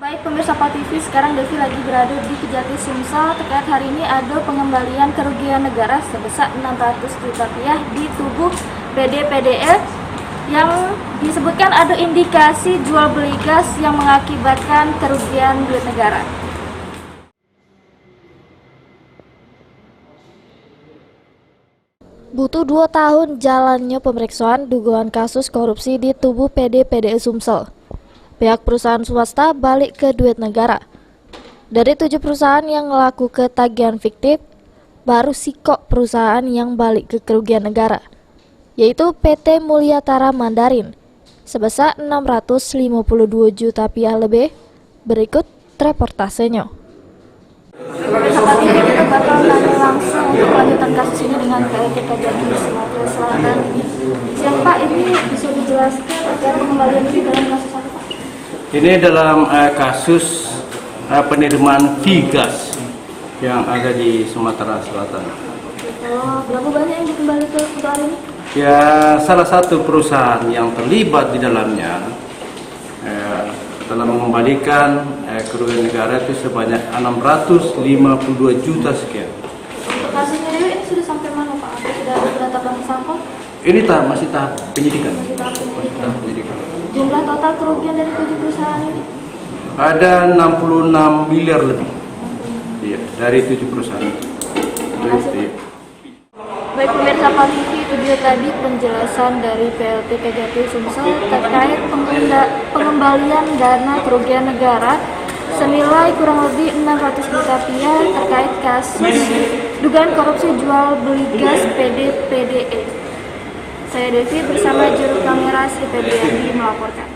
Baik pemirsa Pak TV, sekarang Devi lagi berada di Kejati Sumsel. Terkait hari ini ada pengembalian kerugian negara sebesar 600 juta rupiah di tubuh PD/PDE yang disebutkan ada indikasi jual beli gas yang mengakibatkan kerugian duit negara. Butuh 2 tahun jalannya pemeriksaan dugaan kasus korupsi di tubuh PD/PDE Sumsel. Pihak perusahaan swasta balik ke duit negara. Dari 7 perusahaan yang ngelaku ketagihan fiktif, baru sikok perusahaan yang balik ke kerugian negara, yaitu PT Mulyatara Mandarin, sebesar 652 juta rupiah lebih. Berikut reportasenya. Sahabat TV, kita bakal tanya langsung untuk lanjutan kasus ini dengan PLT Kejati Sumatera Selatan. Siang Pak, ini bisa dijelaskan agar pengembalian ini dalam kasus apa Pak? Ini dalam kasus penerimaan fee gas yang ada di Sumatera Selatan. Berapa banyak yang dikembalikan untuk hari ini? Ya, salah satu perusahaan yang terlibat di dalamnya telah mengembalikan kerugian negara itu sebanyak 652 juta sekian. Untuk kasusnya ini sudah sampai mana Pak? Atau sudah ada penetapan tersangka? Ini masih tahap penyidikan. Penyidikan. Jumlah total kerugian dari 7 perusahaan ini? Ada 66 miliar lebih. Iya, dari 7 perusahaan. Baik pemirsa Pak TV, itu dia tadi penjelasan dari PLT Kejati Sumsel terkait pengembalian dana kerugian negara senilai kurang lebih 600 juta rupiah terkait kasus dugaan korupsi jual beli gas PD/PDE. Saya Devi bersama juru kamera Sri Febriandi melaporkan.